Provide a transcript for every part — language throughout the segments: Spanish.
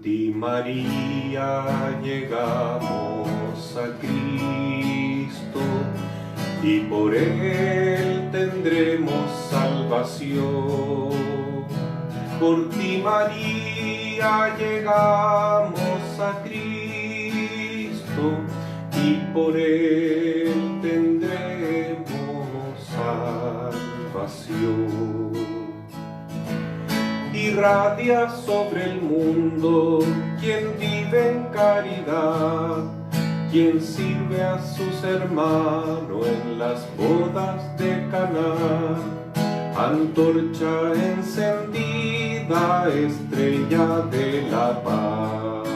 ti, María, llegamos a Cristo, y por Él tendremos salvación. Por ti, María, llegamos a Cristo, y por Él tendremos salvación. Irradia sobre el mundo quien vive en caridad, quien sirve a sus hermanos en las bodas de Caná. Antorcha encendida, estrella de la paz.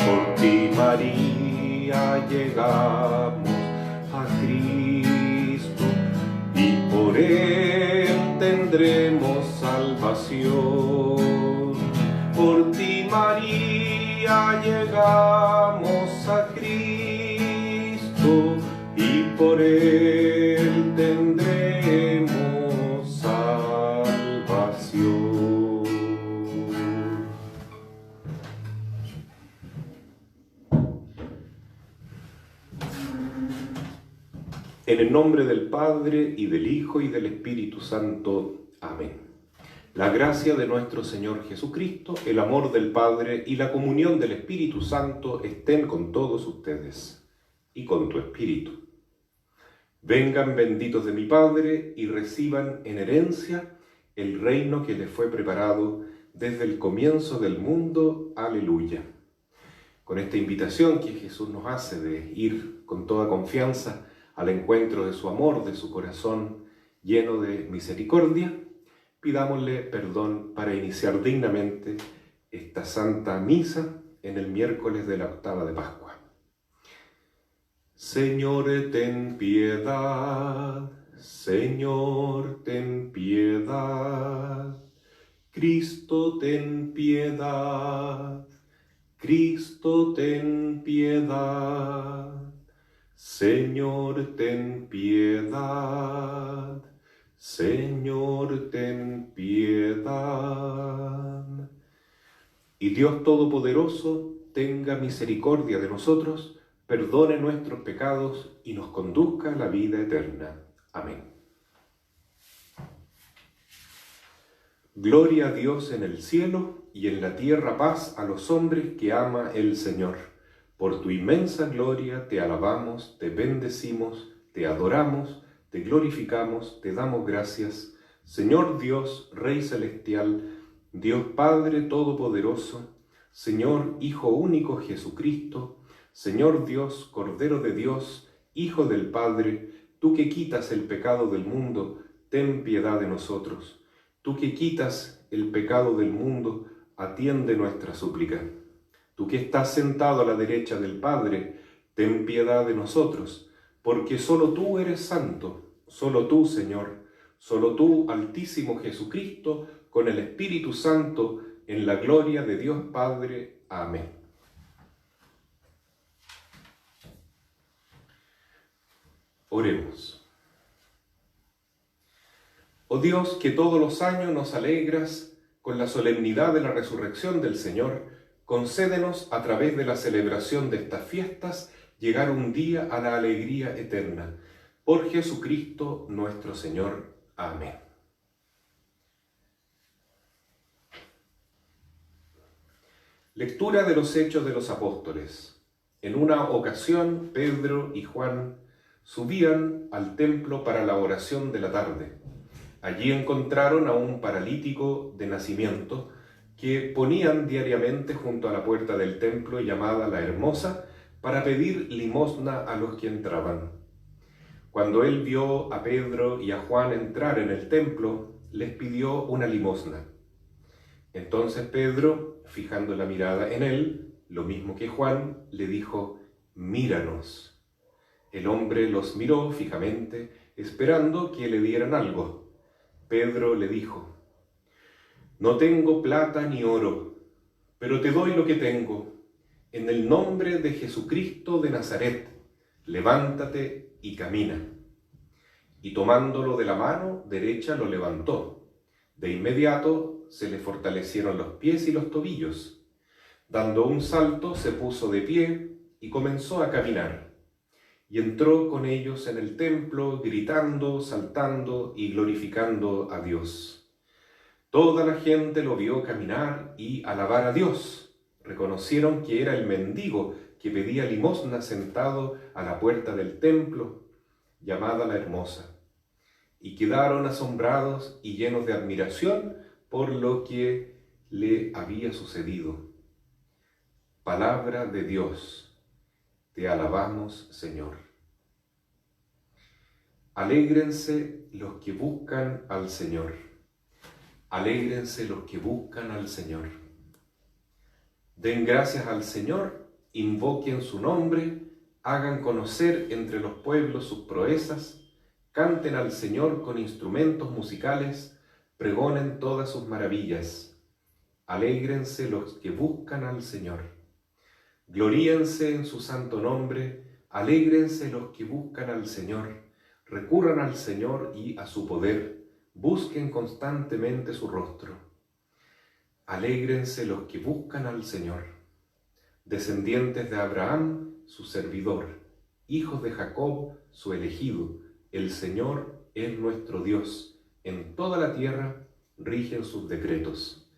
Por ti, María, llegamos a Cristo, y por Él tendremos salvación. Por ti, María, llegamos a Cristo, y por Él tendremos salvación. En el nombre del Padre, y del Hijo, y del Espíritu Santo. Amén. La gracia de nuestro Señor Jesucristo, el amor del Padre y la comunión del Espíritu Santo estén con todos ustedes y con tu espíritu. Vengan benditos de mi Padre y reciban en herencia el reino que les fue preparado desde el comienzo del mundo. Aleluya. Con esta invitación que Jesús nos hace de ir con toda confianza al encuentro de su amor, de su corazón lleno de misericordia, pidámosle perdón para iniciar dignamente esta Santa Misa en el miércoles de la octava de Pascua. Señor, ten piedad. Señor, ten piedad. Cristo, ten piedad. Cristo, ten piedad. Señor, ten piedad. Señor, ten piedad. Y Dios Todopoderoso tenga misericordia de nosotros, perdone nuestros pecados y nos conduzca a la vida eterna. Amén. Gloria a Dios en el cielo y en la tierra paz a los hombres que ama el Señor. Por tu inmensa gloria te alabamos, te bendecimos, te adoramos, te glorificamos, te damos gracias. Señor Dios, Rey Celestial, Dios Padre Todopoderoso, Señor Hijo único Jesucristo, Señor Dios, Cordero de Dios, Hijo del Padre, tú que quitas el pecado del mundo, ten piedad de nosotros. Tú que quitas el pecado del mundo, atiende nuestra súplica. Tú que estás sentado a la derecha del Padre, ten piedad de nosotros, porque solo tú eres santo, solo tú, Señor, solo tú, Altísimo Jesucristo, con el Espíritu Santo, en la gloria de Dios Padre. Amén. Oremos. Oh Dios, que todos los años nos alegras con la solemnidad de la resurrección del Señor, concédenos a través de la celebración de estas fiestas llegar un día a la alegría eterna. Por Jesucristo nuestro Señor. Amén. Lectura de los Hechos de los Apóstoles. En una ocasión, Pedro y Juan subían al templo para la oración de la tarde. Allí encontraron a un paralítico de nacimiento que ponían diariamente junto a la puerta del templo llamada La Hermosa para pedir limosna a los que entraban. Cuando él vio a Pedro y a Juan entrar en el templo, les pidió una limosna. Entonces Pedro, fijando la mirada en él, lo mismo que Juan, le dijo: «Míranos». El hombre los miró fijamente, esperando que le dieran algo. Pedro le dijo: «No tengo plata ni oro, pero te doy lo que tengo. En el nombre de Jesucristo de Nazaret, levántate y camina». Y tomándolo de la mano derecha lo levantó. De inmediato se le fortalecieron los pies y los tobillos. Dando un salto, se puso de pie y comenzó a caminar. Y entró con ellos en el templo, gritando, saltando y glorificando a Dios. Toda la gente lo vio caminar y alabar a Dios. Reconocieron que era el mendigo que pedía limosna sentado a la puerta del templo, llamada la Hermosa, y quedaron asombrados y llenos de admiración por lo que le había sucedido. Palabra de Dios, te alabamos, Señor. Alégrense los que buscan al Señor. Alégrense los que buscan al Señor. Den gracias al Señor, invoquen su nombre, hagan conocer entre los pueblos sus proezas, canten al Señor con instrumentos musicales, pregonen todas sus maravillas. Alégrense los que buscan al Señor. Gloríense en su santo nombre, alégrense los que buscan al Señor. Recurran al Señor y a su poder, busquen constantemente su rostro. Alégrense los que buscan al Señor. Descendientes de Abraham, su servidor, hijos de Jacob, su elegido, el Señor es nuestro Dios. En toda la tierra rigen sus decretos.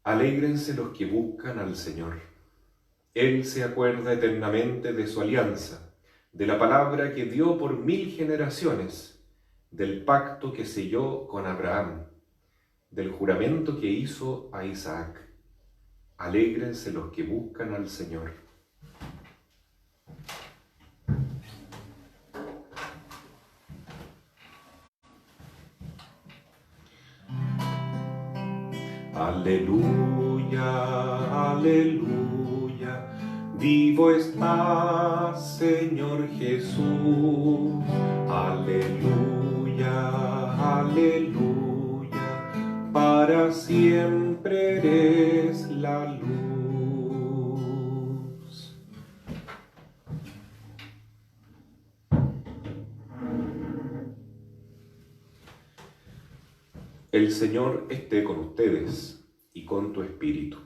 Alégrense los que buscan al Señor. Él se acuerda eternamente de su alianza, de la palabra que dio por 1000 generaciones, del pacto que selló con Abraham, del juramento que hizo a Isaac. Alégrense los que buscan al Señor. Aleluya, aleluya, vivo estás, Señor Jesús. Aleluya, aleluya, para siempre eres la luz. El Señor esté con ustedes y con tu espíritu.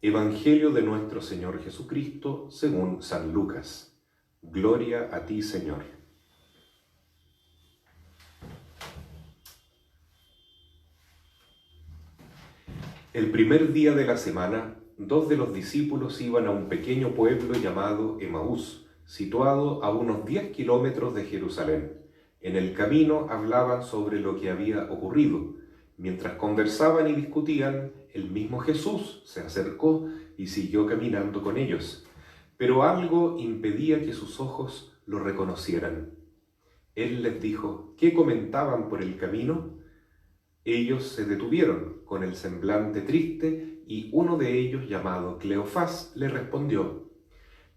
Evangelio de nuestro Señor Jesucristo según San Lucas. Gloria a ti, Señor. El primer día de la semana, 2 de los discípulos iban a un pequeño pueblo llamado Emaús, situado a unos 10 kilómetros de Jerusalén. En el camino hablaban sobre lo que había ocurrido. Mientras conversaban y discutían, el mismo Jesús se acercó y siguió caminando con ellos, pero algo impedía que sus ojos lo reconocieran. Él les dijo: ¿qué comentaban por el camino? Ellos se detuvieron con el semblante triste y uno de ellos, llamado Cleofás, le respondió: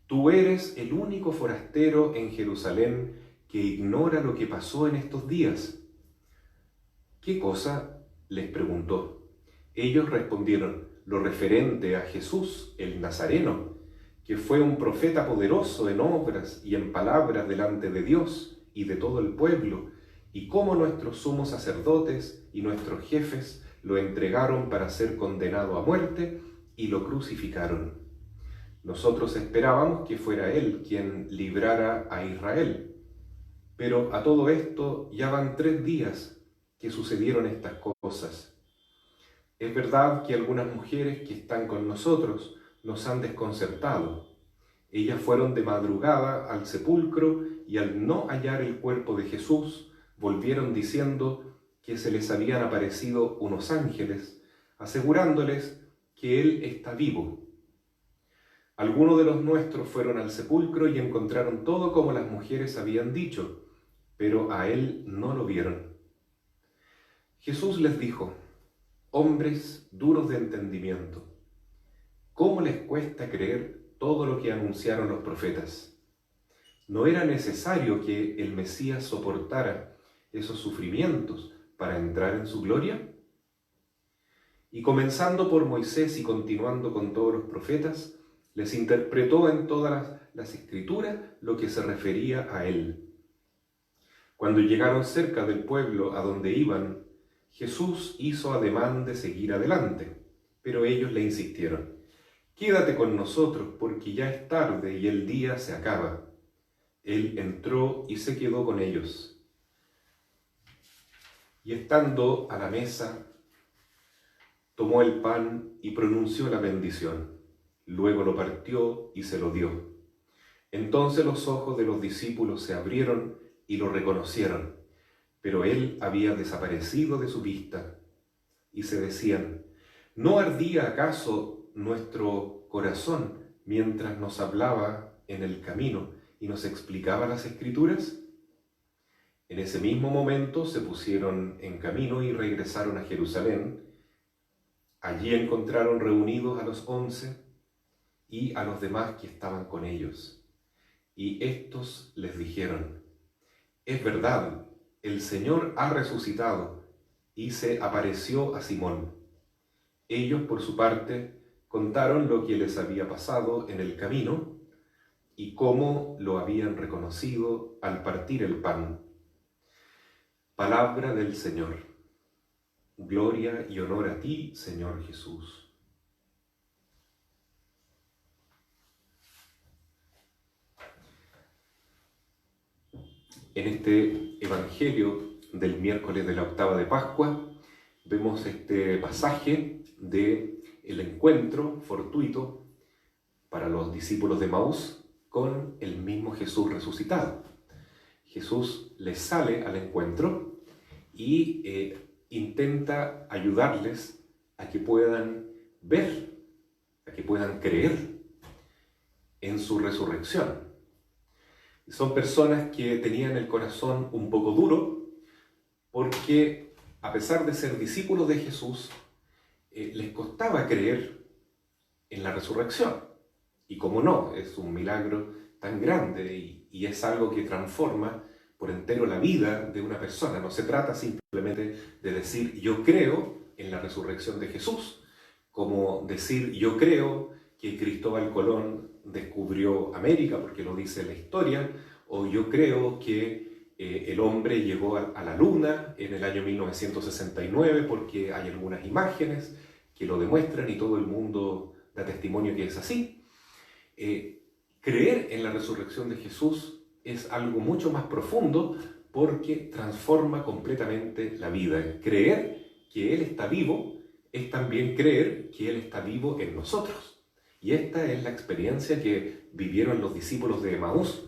tú eres el único forastero en Jerusalén que ignora lo que pasó en estos días. ¿Qué cosa?, les preguntó. Ellos respondieron: lo referente a Jesús, el Nazareno, que fue un profeta poderoso en obras y en palabras delante de Dios y de todo el pueblo, y cómo nuestros sumos sacerdotes y nuestros jefes lo entregaron para ser condenado a muerte y lo crucificaron. Nosotros esperábamos que fuera Él quien librara a Israel. Pero a todo esto ya van 3 días que sucedieron estas cosas. Es verdad que algunas mujeres que están con nosotros nos han desconcertado. Ellas fueron de madrugada al sepulcro y al no hallar el cuerpo de Jesús, volvieron diciendo que se les habían aparecido unos ángeles, asegurándoles que Él está vivo. Algunos de los nuestros fueron al sepulcro y encontraron todo como las mujeres habían dicho, pero a Él no lo vieron. Jesús les dijo: hombres duros de entendimiento, ¿cómo les cuesta creer todo lo que anunciaron los profetas? ¿No era necesario que el Mesías soportara esos sufrimientos para entrar en su gloria? Y comenzando por Moisés y continuando con todos los profetas, les interpretó en todas las escrituras lo que se refería a él. Cuando llegaron cerca del pueblo a donde iban, Jesús hizo ademán de seguir adelante, pero ellos le insistieron: quédate con nosotros, porque ya es tarde y el día se acaba. Él entró y se quedó con ellos. Y estando a la mesa, tomó el pan y pronunció la bendición. Luego lo partió y se lo dio. Entonces los ojos de los discípulos se abrieron y lo reconocieron, pero él había desaparecido de su vista. Y se decían: ¿no ardía acaso nuestro corazón mientras nos hablaba en el camino y nos explicaba las Escrituras? En ese mismo momento se pusieron en camino y regresaron a Jerusalén. Allí encontraron reunidos a los 11 y a los demás que estaban con ellos. Y estos les dijeron: es verdad, el Señor ha resucitado y se apareció a Simón. Ellos, por su parte, contaron lo que les había pasado en el camino y cómo lo habían reconocido al partir el pan. Palabra del Señor. Gloria y honor a ti, Señor Jesús. En este Evangelio del miércoles de la octava de Pascua, vemos este pasaje del encuentro fortuito para los discípulos de Emaús con el mismo Jesús resucitado. Jesús les sale al encuentro y intenta ayudarles a que puedan ver, a que puedan creer en su resurrección. Son personas que tenían el corazón un poco duro porque, a pesar de ser discípulos de Jesús, les costaba creer en la resurrección. Y cómo no, es un milagro tan grande y es algo que transforma por entero la vida de una persona. No se trata simplemente de decir yo creo en la resurrección de Jesús, como decir yo creo que Cristóbal Colón descubrió América, porque lo dice la historia, o yo creo que el hombre llegó a la luna en el año 1969, porque hay algunas imágenes que lo demuestran y todo el mundo da testimonio que es así. Creer en la resurrección de Jesús es algo mucho más profundo porque transforma completamente la vida. Creer que Él está vivo es también creer que Él está vivo en nosotros. Y esta es la experiencia que vivieron los discípulos de Emaús,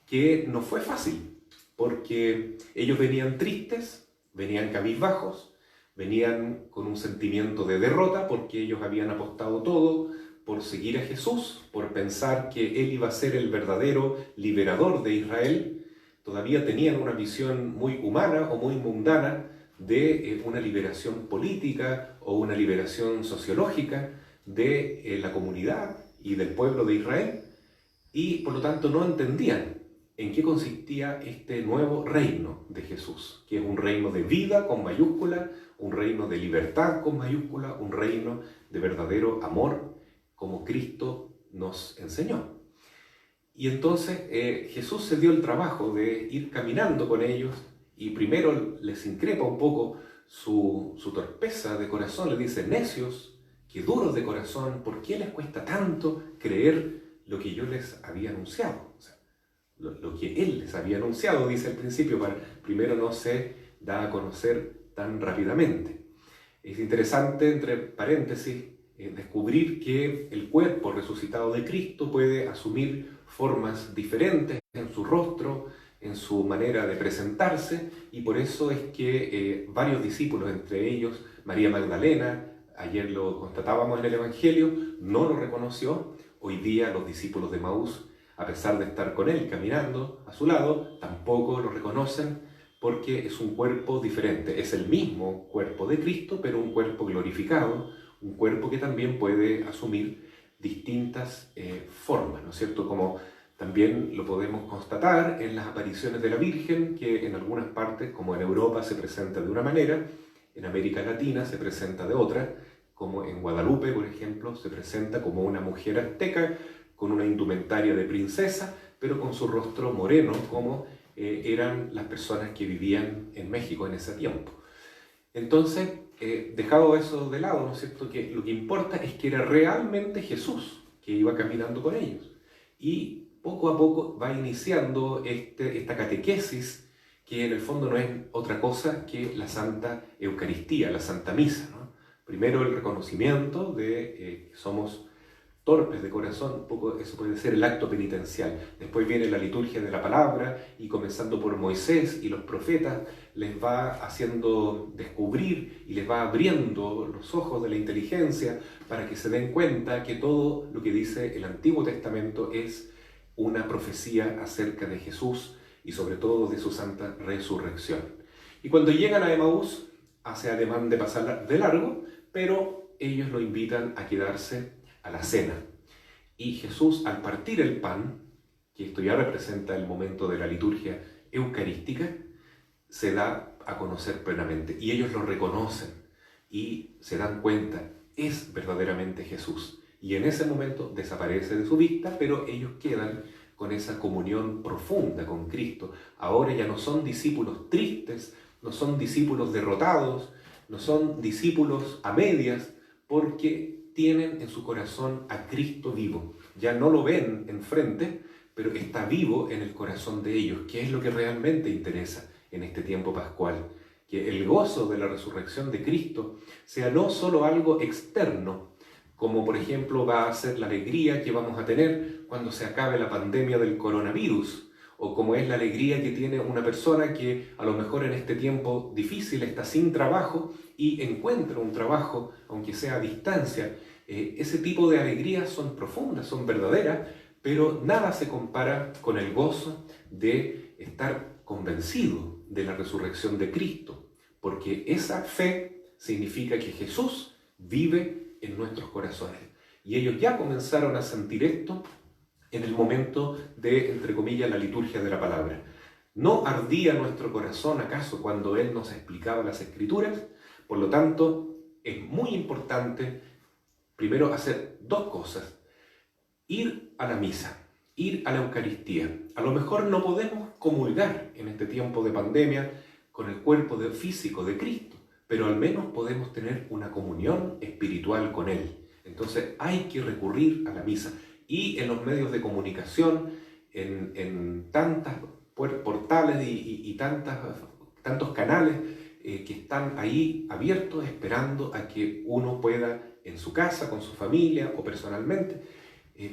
que no fue fácil, porque ellos venían tristes, venían cabizbajos, venían con un sentimiento de derrota porque ellos habían apostado todo por seguir a Jesús, por pensar que Él iba a ser el verdadero liberador de Israel. Todavía tenían una visión muy humana o muy mundana de una liberación política o una liberación sociológica de la comunidad y del pueblo de Israel, y por lo tanto no entendían en qué consistía este nuevo reino de Jesús, que es un reino de vida con mayúscula, un reino de libertad con mayúscula, un reino de verdadero amor, como Cristo nos enseñó. Y entonces Jesús se dio el trabajo de ir caminando con ellos y primero les increpa un poco su torpeza de corazón, les dice: necios, que duros de corazón, ¿por qué les cuesta tanto creer lo que yo les había anunciado? O sea, lo que Él les había anunciado, dice al principio, primero no se da a conocer tan rápidamente. Es interesante, entre paréntesis, descubrir que el cuerpo resucitado de Cristo puede asumir formas diferentes en su rostro, en su manera de presentarse, y por eso es que varios discípulos, entre ellos María Magdalena, ayer lo constatábamos en el Evangelio, no lo reconoció. Hoy día los discípulos de Emaús, a pesar de estar con él caminando a su lado, tampoco lo reconocen porque es un cuerpo diferente. Es el mismo cuerpo de Cristo, pero un cuerpo glorificado, un cuerpo que también puede asumir distintas formas, ¿no es cierto? Como también lo podemos constatar en las apariciones de la Virgen, que en algunas partes, como en Europa, se presenta de una manera, en América Latina se presenta de otra, como en Guadalupe, por ejemplo, se presenta como una mujer azteca, con una indumentaria de princesa, pero con su rostro moreno, como eran las personas que vivían en México en ese tiempo. Entonces, dejado eso de lado, ¿no es cierto? Que lo que importa es que era realmente Jesús que iba caminando con ellos. Y poco a poco va iniciando esta catequesis, que en el fondo no es otra cosa que la Santa Eucaristía, la Santa Misa, ¿no? Primero el reconocimiento de que somos torpes de corazón, un poco eso puede ser el acto penitencial. Después viene la liturgia de la palabra y comenzando por Moisés y los profetas les va haciendo descubrir y les va abriendo los ojos de la inteligencia para que se den cuenta que todo lo que dice el Antiguo Testamento es una profecía acerca de Jesús y sobre todo de su santa resurrección. Y cuando llegan a Emaús, hace ademán de pasar de largo, pero ellos lo invitan a quedarse a la cena. Y Jesús, al partir el pan, que esto ya representa el momento de la liturgia eucarística, se da a conocer plenamente. Y ellos lo reconocen y se dan cuenta, es verdaderamente Jesús. Y en ese momento desaparece de su vista, pero ellos quedan con esa comunión profunda con Cristo. Ahora ya no son discípulos tristes, no son discípulos derrotados, no son discípulos a medias, porque tienen en su corazón a Cristo vivo. Ya no lo ven enfrente, pero está vivo en el corazón de ellos, que es lo que realmente interesa en este tiempo pascual. Que el gozo de la resurrección de Cristo sea no solo algo externo, como por ejemplo va a ser la alegría que vamos a tener cuando se acabe la pandemia del coronavirus, o como es la alegría que tiene una persona que a lo mejor en este tiempo difícil está sin trabajo y encuentra un trabajo, aunque sea a distancia. Ese tipo de alegrías son profundas, son verdaderas, pero nada se compara con el gozo de estar convencido de la resurrección de Cristo, porque esa fe significa que Jesús vive en nuestros corazones. Y ellos ya comenzaron a sentir esto en el momento de, entre comillas, la liturgia de la palabra. ¿No ardía nuestro corazón acaso cuando Él nos explicaba las Escrituras? Por lo tanto, es muy importante primero hacer dos cosas. Ir a la misa, ir a la Eucaristía. A lo mejor no podemos comulgar en este tiempo de pandemia con el cuerpo físico de Cristo, pero al menos podemos tener una comunión espiritual con Él. Entonces hay que recurrir a la misa. Y en los medios de comunicación, en tantos portales y tantos canales que están ahí abiertos esperando a que uno pueda en su casa, con su familia o personalmente,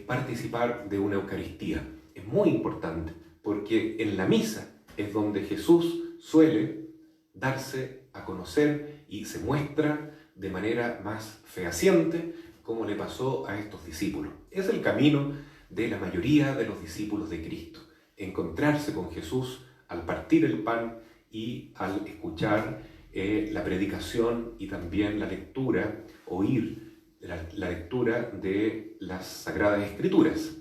participar de una Eucaristía. Es muy importante porque en la misa es donde Jesús suele darse a conocer y se muestra de manera más fehaciente, como le pasó a estos discípulos. Es el camino de la mayoría de los discípulos de Cristo, encontrarse con Jesús al partir el pan y al escuchar la predicación y también la lectura, oír la lectura de las Sagradas Escrituras.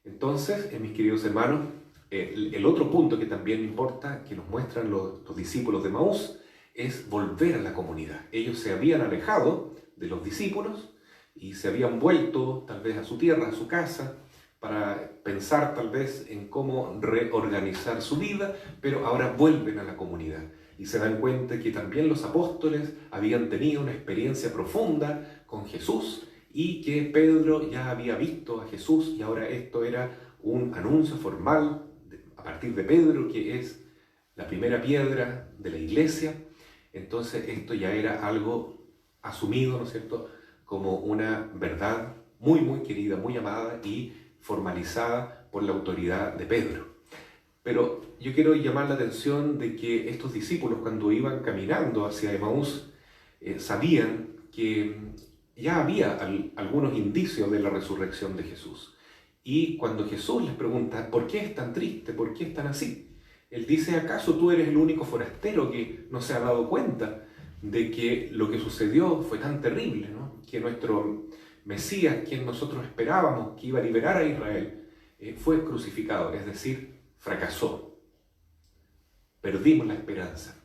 Entonces, mis queridos hermanos, el otro punto que también importa, que nos muestran los discípulos de Emaús, es volver a la comunidad. Ellos se habían alejado de los discípulos y se habían vuelto tal vez a su tierra, a su casa, para pensar tal vez en cómo reorganizar su vida, pero ahora vuelven a la comunidad y se dan cuenta que también los apóstoles habían tenido una experiencia profunda con Jesús y que Pedro ya había visto a Jesús y ahora esto era un anuncio formal a partir de Pedro, que es la primera piedra de la iglesia. Entonces esto ya era algo asumido, ¿no es cierto?, como una verdad muy, muy querida, muy amada y formalizada por la autoridad de Pedro. Pero yo quiero llamar la atención de que estos discípulos, cuando iban caminando hacia Emaús, sabían que ya había algunos indicios de la resurrección de Jesús. Y cuando Jesús les pregunta, ¿por qué es tan triste? ¿Por qué están así? Él dice, ¿acaso tú eres el único forastero que no se ha dado cuenta de que lo que sucedió fue tan terrible, ¿no? Que nuestro Mesías, quien nosotros esperábamos que iba a liberar a Israel, fue crucificado, es decir, fracasó. Perdimos la esperanza.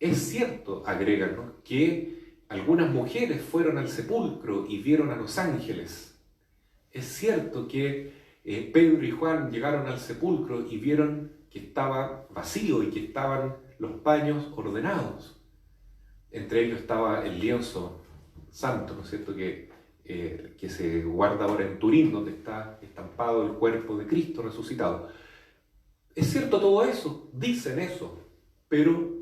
Es cierto, agregan, ¿no?, que algunas mujeres fueron al sepulcro y vieron a los ángeles. Es cierto que Pedro y Juan llegaron al sepulcro y vieron que estaba vacío y que estaban los paños ordenados. Entre ellos estaba el lienzo santo, ¿no es cierto?, que se guarda ahora en Turín, donde está estampado el cuerpo de Cristo resucitado. Es cierto todo eso, dicen eso, pero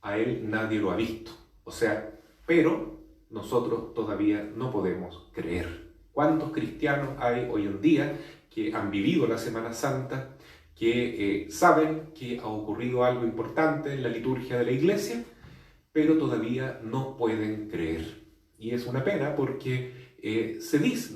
a él nadie lo ha visto. O sea, pero nosotros todavía no podemos creer. ¿Cuántos cristianos hay hoy en día que han vivido la Semana Santa, que saben que ha ocurrido algo importante en la liturgia de la Iglesia, pero todavía no pueden creer? Y es una pena porque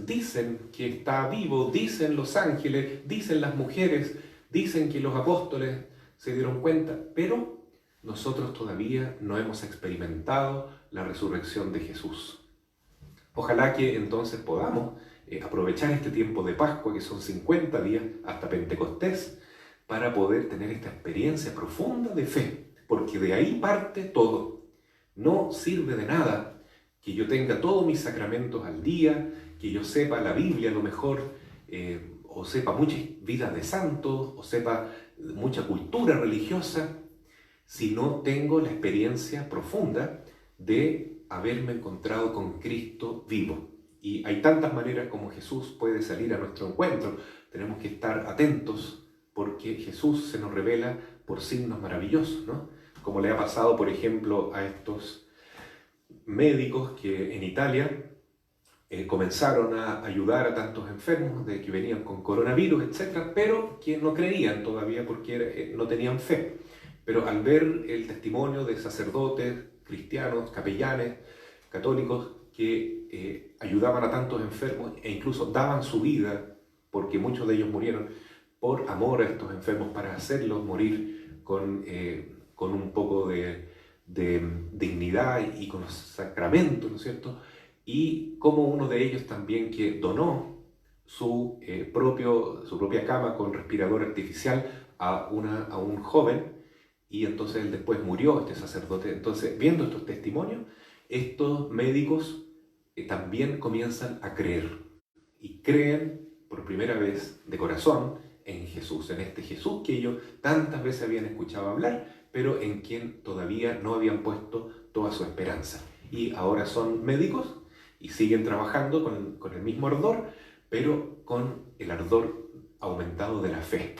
dicen que está vivo, dicen los ángeles, dicen las mujeres, dicen que los apóstoles se dieron cuenta, pero nosotros todavía no hemos experimentado la resurrección de Jesús. Ojalá que entonces podamos aprovechar este tiempo de Pascua, que son 50 días hasta Pentecostés, para poder tener esta experiencia profunda de fe, porque de ahí parte todo. No sirve de nada que yo tenga todos mis sacramentos al día, que yo sepa la Biblia a lo mejor, o sepa muchas vidas de santos, o sepa mucha cultura religiosa, si no tengo la experiencia profunda de haberme encontrado con Cristo vivo. Y hay tantas maneras como Jesús puede salir a nuestro encuentro. Tenemos que estar atentos porque Jesús se nos revela por signos maravillosos, ¿no? Como le ha pasado, por ejemplo, a estos médicos que en Italia comenzaron a ayudar a tantos enfermos de que venían con coronavirus, etc., pero que no creían todavía porque no tenían fe. Pero al ver el testimonio de sacerdotes, cristianos, capellanes, católicos, que ayudaban a tantos enfermos e incluso daban su vida, porque muchos de ellos murieron, por amor a estos enfermos, para hacerlos morir con un poco de dignidad y con los sacramentos, ¿no es cierto? Y como uno de ellos también que donó su propia cama con respirador artificial a un joven, y entonces él después murió, este sacerdote. Entonces, viendo estos testimonios, estos médicos también comienzan a creer, y creen por primera vez de corazón en Jesús, en este Jesús que ellos tantas veces habían escuchado hablar, pero en quien todavía no habían puesto toda su esperanza. Y ahora son médicos y siguen trabajando con el mismo ardor, pero con el ardor aumentado de la fe.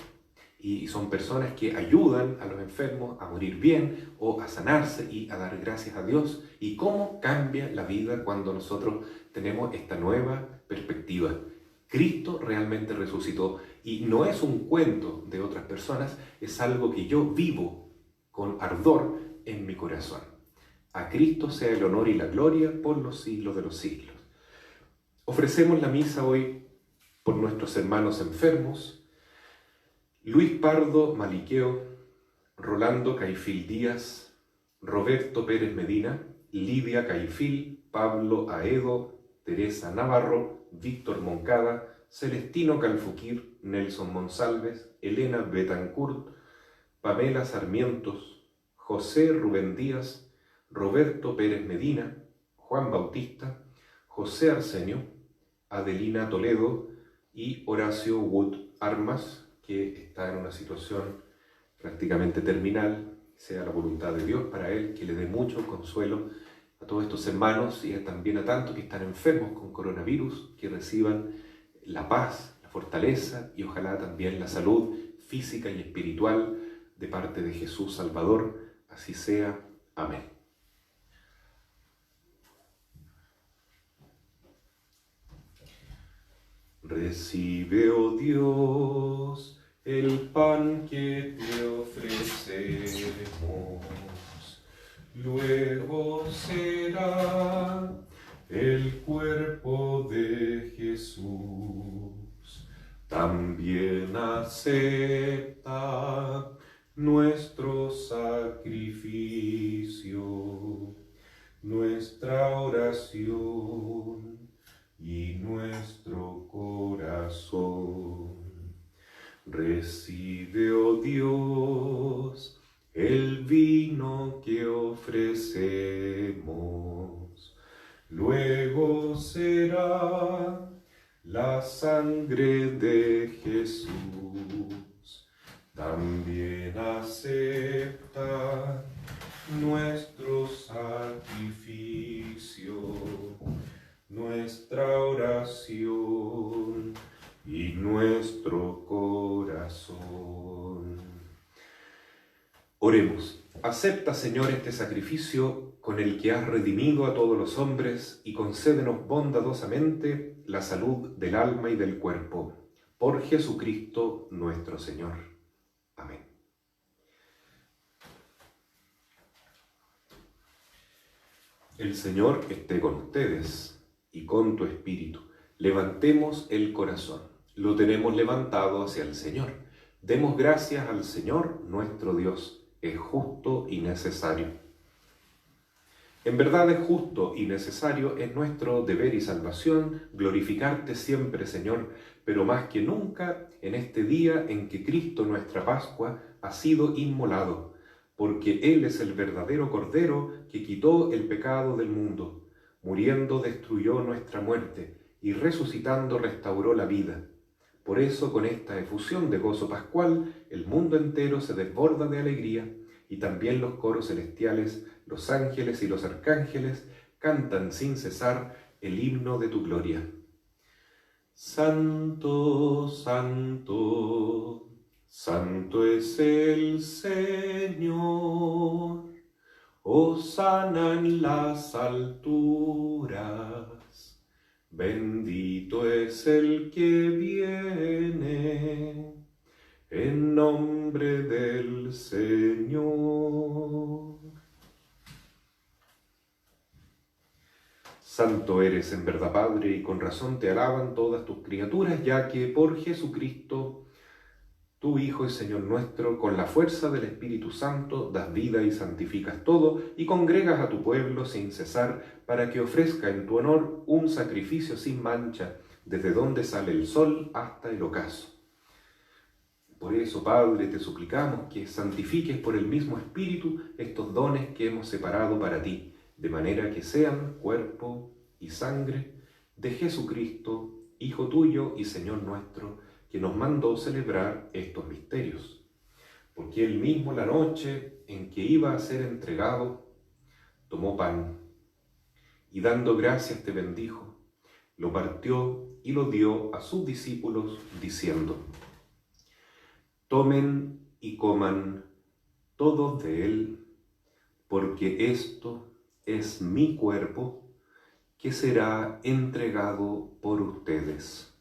Y son personas que ayudan a los enfermos a morir bien o a sanarse y a dar gracias a Dios. Y cómo cambia la vida cuando nosotros tenemos esta nueva perspectiva. Cristo realmente resucitó, y no es un cuento de otras personas, es algo que yo vivo con ardor en mi corazón. A Cristo sea el honor y la gloria por los siglos de los siglos. Ofrecemos la misa hoy por nuestros hermanos enfermos: Luis Pardo Maliqueo, Rolando Caifil Díaz, Roberto Pérez Medina, Lidia Caifil, Pablo Aedo, Teresa Navarro, Víctor Moncada, Celestino Calfuquir, Nelson Monsalves, Elena Betancourt, Pamela Sarmientos, José Rubén Díaz, Roberto Pérez Medina, Juan Bautista, José Arsenio, Adelina Toledo y Horacio Wood Armas, que está en una situación prácticamente terminal. Sea la voluntad de Dios para él, que le dé mucho consuelo a todos estos hermanos y también a tantos que están enfermos con coronavirus, que reciban la paz, la fortaleza y ojalá también la salud física y espiritual de parte de Jesús Salvador. Así sea. Amén. Recibe, oh Dios, el pan que te ofrecemos, luego será el cuerpo de Jesús. También acepta nuestro sacrificio, nuestra oración y nuestro corazón. Recibe, oh Dios, el vino que ofrecemos, luego será la sangre de Jesús. También acepta nuestro sacrificio, nuestra oración y nuestro corazón. Oremos. Acepta, Señor, este sacrificio con el que has redimido a todos los hombres y concédenos bondadosamente la salud del alma y del cuerpo. Por Jesucristo nuestro Señor. Amén. El Señor esté con ustedes y con tu espíritu. Levantemos el corazón. Lo tenemos levantado hacia el Señor. Demos gracias al Señor nuestro Dios. Es justo y necesario. En verdad es justo y necesario, es nuestro deber y salvación glorificarte siempre, Señor, pero más que nunca en este día en que Cristo, nuestra Pascua, ha sido inmolado, porque Él es el verdadero Cordero que quitó el pecado del mundo. Muriendo destruyó nuestra muerte y resucitando restauró la vida. Por eso, con esta efusión de gozo pascual, el mundo entero se desborda de alegría y también los coros celestiales, los ángeles y los arcángeles cantan sin cesar el himno de tu gloria. Santo, santo, santo es el Señor. Hosana en las alturas. Bendito es el que viene en nombre del Señor. Santo eres en verdad, Padre, y con razón te alaban todas tus criaturas, ya que por Jesucristo, tu Hijo y Señor nuestro, con la fuerza del Espíritu Santo, das vida y santificas todo, y congregas a tu pueblo sin cesar, para que ofrezca en tu honor un sacrificio sin mancha, desde donde sale el sol hasta el ocaso. Por eso, Padre, te suplicamos que santifiques por el mismo Espíritu estos dones que hemos separado para ti, de manera que sean cuerpo y sangre de Jesucristo, Hijo tuyo y Señor nuestro, que nos mandó celebrar estos misterios. Porque Él mismo, la noche en que iba a ser entregado, tomó pan y dando gracias te bendijo, lo partió y lo dio a sus discípulos, diciendo: tomen y coman todos de él, porque esto es mi cuerpo, que será entregado por ustedes.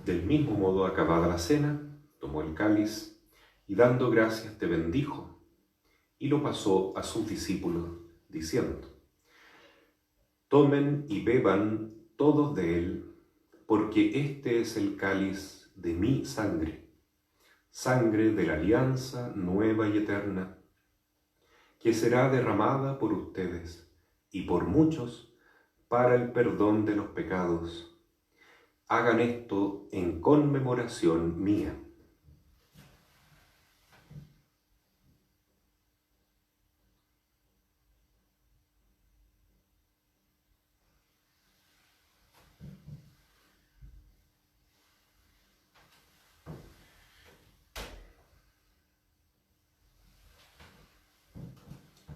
Del mismo modo, acabada la cena, tomó el cáliz y dando gracias te bendijo y lo pasó a sus discípulos, diciendo: tomen y beban todos de él, porque este es el cáliz de mi sangre, sangre de la alianza nueva y eterna, que será derramada por ustedes y por muchos para el perdón de los pecados. Hagan esto en conmemoración mía.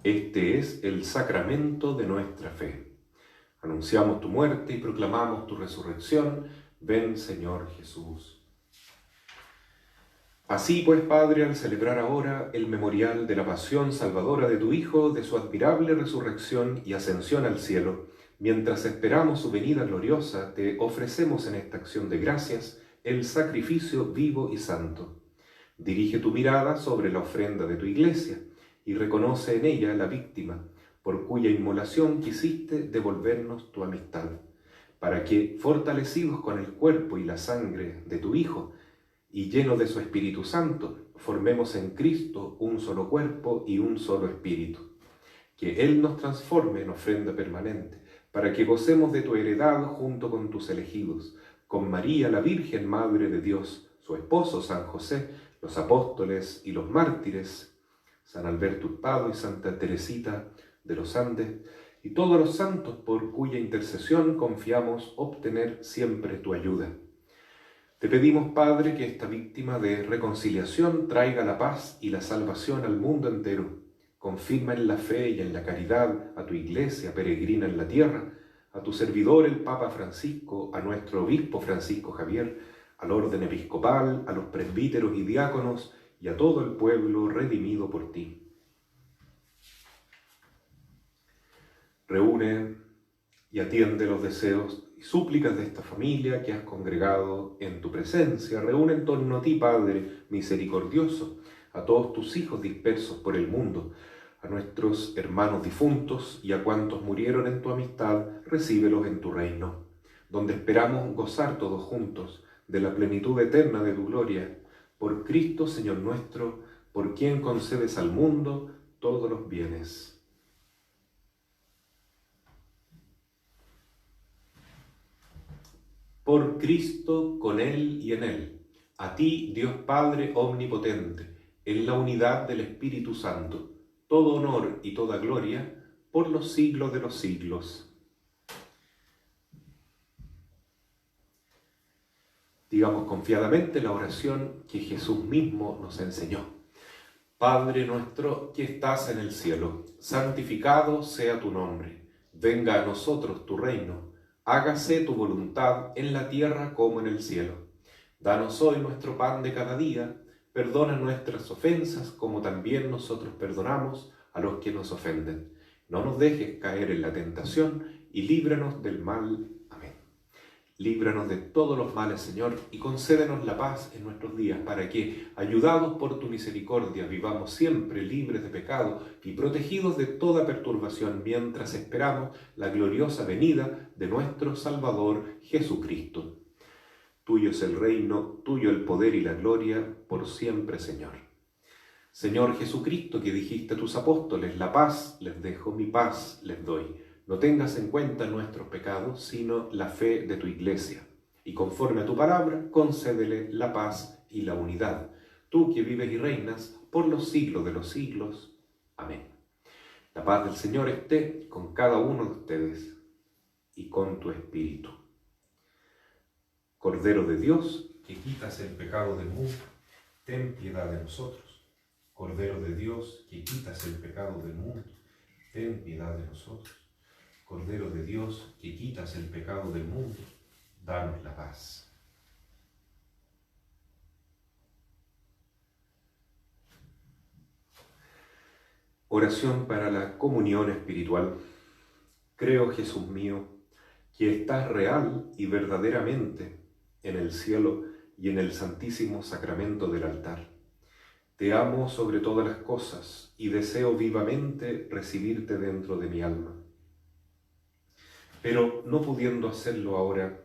Este es el sacramento de nuestra fe. Anunciamos tu muerte y proclamamos tu resurrección. Ven, Señor Jesús. Así pues, Padre, al celebrar ahora el memorial de la pasión salvadora de tu Hijo, de su admirable resurrección y ascensión al cielo, mientras esperamos su venida gloriosa, te ofrecemos en esta acción de gracias el sacrificio vivo y santo. Dirige tu mirada sobre la ofrenda de tu Iglesia y reconoce en ella la víctima, por cuya inmolación quisiste devolvernos tu amistad, para que, fortalecidos con el cuerpo y la sangre de tu Hijo, y llenos de su Espíritu Santo, formemos en Cristo un solo cuerpo y un solo espíritu. Que Él nos transforme en ofrenda permanente, para que gocemos de tu heredad junto con tus elegidos, con María, la Virgen Madre de Dios, su esposo San José, los apóstoles y los mártires, San Alberto Hurtado y Santa Teresita de los Andes, y todos los santos por cuya intercesión confiamos obtener siempre tu ayuda. Te pedimos, Padre, que esta víctima de reconciliación traiga la paz y la salvación al mundo entero. Confirma en la fe y en la caridad a tu Iglesia peregrina en la tierra, a tu servidor el Papa Francisco, a nuestro obispo Francisco Javier, al orden episcopal, a los presbíteros y diáconos y a todo el pueblo redimido por ti. Reúne y atiende los deseos y súplicas de esta familia que has congregado en tu presencia. Reúne en torno a ti, Padre misericordioso, a todos tus hijos dispersos por el mundo, a nuestros hermanos difuntos y a cuantos murieron en tu amistad, recíbelos en tu reino, donde esperamos gozar todos juntos de la plenitud eterna de tu gloria. Por Cristo, Señor nuestro, por quien concedes al mundo todos los bienes. Por Cristo, con Él y en Él, a ti, Dios Padre omnipotente, en la unidad del Espíritu Santo, todo honor y toda gloria, por los siglos de los siglos. Digamos confiadamente la oración que Jesús mismo nos enseñó. Padre nuestro que estás en el cielo, santificado sea tu nombre. Venga a nosotros tu reino. Hágase tu voluntad en la tierra como en el cielo. Danos hoy nuestro pan de cada día. Perdona nuestras ofensas como también nosotros perdonamos a los que nos ofenden. No nos dejes caer en la tentación y líbranos del mal. Amén. Líbranos de todos los males, Señor, y concédenos la paz en nuestros días, para que, ayudados por tu misericordia, vivamos siempre libres de pecado y protegidos de toda perturbación, mientras esperamos la gloriosa venida de nuestro Salvador Jesucristo. Tuyo es el reino, tuyo el poder y la gloria, por siempre, Señor. Señor Jesucristo, que dijiste a tus apóstoles, la paz les dejo, mi paz les doy. No tengas en cuenta nuestros pecados, sino la fe de tu Iglesia. Y conforme a tu palabra, concédele la paz y la unidad. Tú que vives y reinas por los siglos de los siglos. Amén. La paz del Señor esté con cada uno de ustedes y con tu espíritu. Cordero de Dios, que quitas el pecado del mundo, ten piedad de nosotros. Cordero de Dios, que quitas el pecado del mundo, ten piedad de nosotros. Cordero de Dios, que quitas el pecado del mundo, danos la paz. Oración para la comunión espiritual. Creo, Jesús mío, que estás real y verdaderamente en el cielo y en el santísimo sacramento del altar. Te amo sobre todas las cosas y deseo vivamente recibirte dentro de mi alma. Pero no pudiendo hacerlo ahora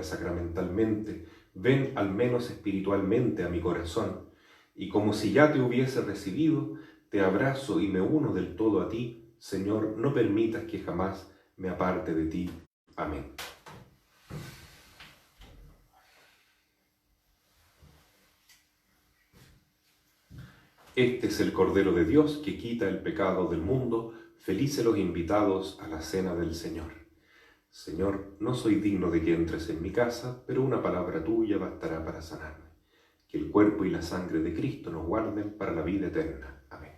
sacramentalmente, ven al menos espiritualmente a mi corazón, y como si ya te hubiese recibido, te abrazo y me uno del todo a ti. Señor, no permitas que jamás me aparte de ti. Amén. Este es el Cordero de Dios que quita el pecado del mundo. Felices los invitados a la cena del Señor. Señor, no soy digno de que entres en mi casa, pero una palabra tuya bastará para sanarme. Que el cuerpo y la sangre de Cristo nos guarden para la vida eterna. Amén.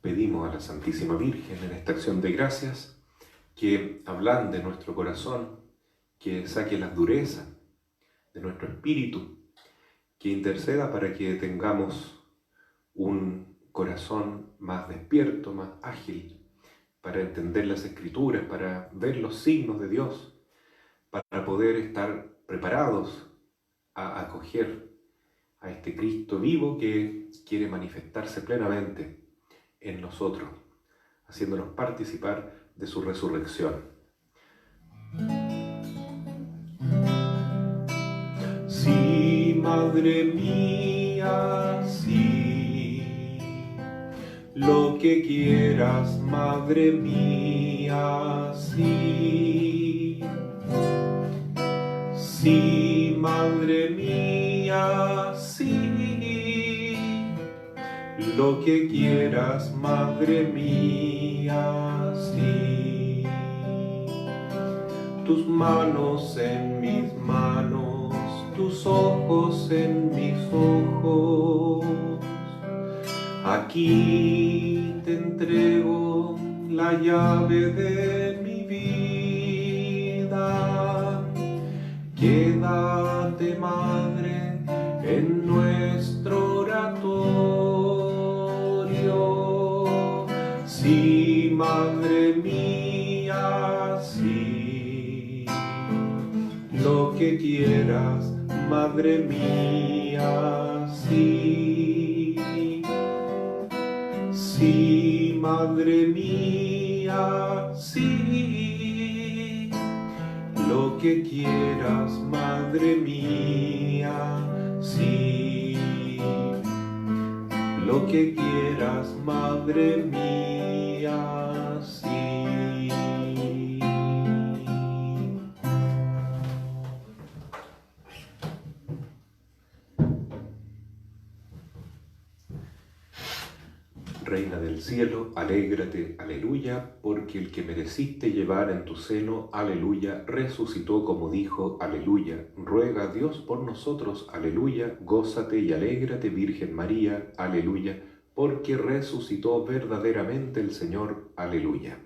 pedimos a la Santísima Virgen en esta acción de gracias que ablande nuestro corazón, que saque las durezas de nuestro espíritu, que interceda para que tengamos un corazón más despierto, más ágil, para entender las Escrituras, para ver los signos de Dios, para poder estar preparados a acoger a este Cristo vivo que quiere manifestarse plenamente en nosotros, haciéndonos participar de su resurrección. Sí, Madre mía, sí, lo que quieras, Madre mía, sí. Sí, Madre mía, sí, lo que quieras, Madre mía, sí. Tus manos en mis manos, tus ojos en mis ojos. Aquí te entrego la llave de mi vida. Quédate, Madre, en nuestro oratorio. Sí, Madre mía, sí, lo que quieras, Madre mía, sí. Sí, Madre mía, sí, lo que quieras, Madre mía, sí. Lo que quieras, Madre mía, sí. Reina del cielo, alégrate, aleluya, porque el que mereciste llevar en tu seno, aleluya, resucitó como dijo, aleluya. Ruega a Dios por nosotros, aleluya, gózate y alégrate, Virgen María, aleluya, porque resucitó verdaderamente el Señor, aleluya.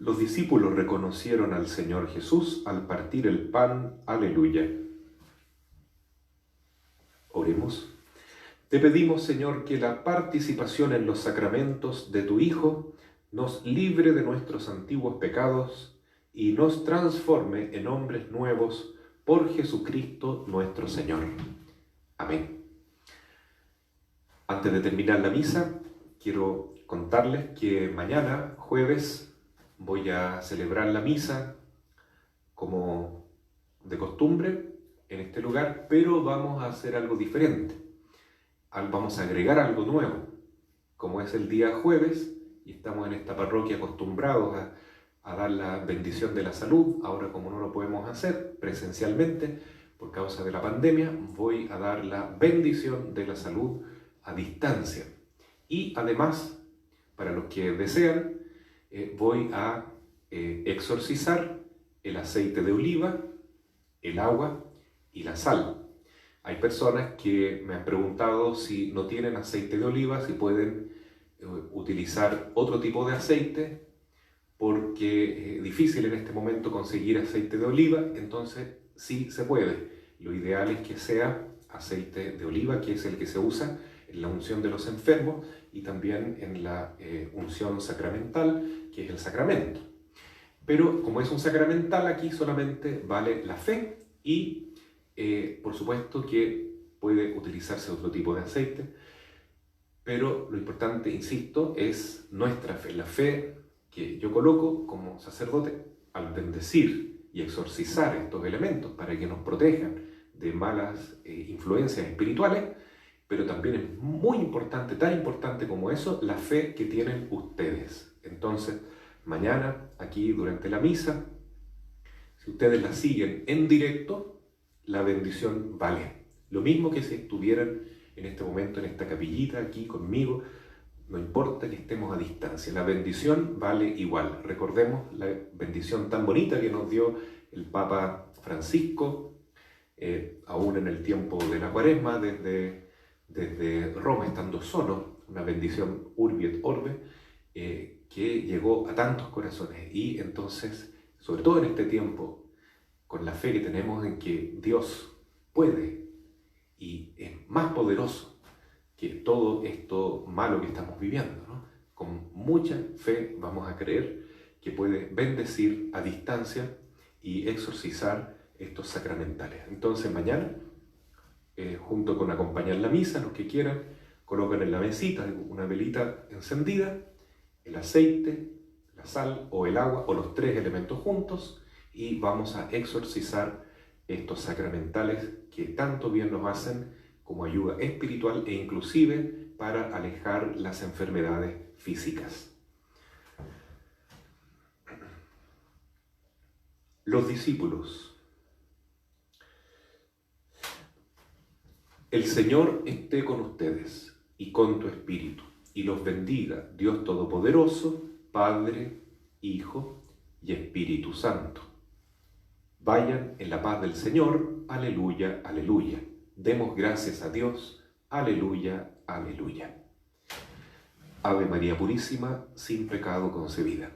Los discípulos reconocieron al Señor Jesús al partir el pan. Aleluya. Oremos. Te pedimos, Señor, que la participación en los sacramentos de tu Hijo nos libre de nuestros antiguos pecados y nos transforme en hombres nuevos por Jesucristo nuestro Señor. Amén. Antes de terminar la misa, quiero contarles que mañana, jueves, voy a celebrar la misa como de costumbre en este lugar, pero vamos a hacer algo diferente. Vamos a agregar algo nuevo. Como es el día jueves y estamos en esta parroquia acostumbrados a dar la bendición de la salud, ahora como no lo podemos hacer presencialmente por causa de la pandemia, voy a dar la bendición de la salud a distancia. Y además, para los que desean, voy a exorcizar el aceite de oliva, el agua y la sal. Hay personas que me han preguntado si no tienen aceite de oliva, si pueden utilizar otro tipo de aceite, porque es difícil en este momento conseguir aceite de oliva, entonces sí se puede. Lo ideal es que sea aceite de oliva, que es el que se usa en la unción de los enfermos y también en la unción sacramental, que es el sacramento. Pero como es un sacramental, aquí solamente vale la fe y por supuesto que puede utilizarse otro tipo de aceite, pero lo importante, insisto, es nuestra fe, la fe que yo coloco como sacerdote al bendecir y exorcizar estos elementos para que nos protejan de malas influencias espirituales. Pero también es muy importante, tan importante como eso, la fe que tienen ustedes. Entonces, mañana, aquí durante la misa, si ustedes la siguen en directo, la bendición vale. Lo mismo que si estuvieran en este momento en esta capillita aquí conmigo, no importa que estemos a distancia, la bendición vale igual. Recordemos la bendición tan bonita que nos dio el Papa Francisco aún en el tiempo de la Cuaresma, desde Roma, estando solo, una bendición urbi et orbe, que llegó a tantos corazones. Y entonces, sobre todo en este tiempo, con la fe que tenemos en que Dios puede y es más poderoso que todo esto malo que estamos viviendo, ¿no? Con mucha fe vamos a creer que puede bendecir a distancia y exorcizar estos sacramentales. Entonces mañana, junto con acompañar la misa, los que quieran, colocan en la mesita una velita encendida, el aceite, la sal o el agua, o los tres elementos juntos, y vamos a exorcizar estos sacramentales que tanto bien nos hacen como ayuda espiritual e inclusive para alejar las enfermedades físicas. Los discípulos. El Señor esté con ustedes y con tu espíritu, y los bendiga Dios Todopoderoso, Padre, Hijo y Espíritu Santo. Vayan en la paz del Señor. Aleluya, aleluya. Demos gracias a Dios. Aleluya, aleluya. Ave María Purísima, sin pecado concebida.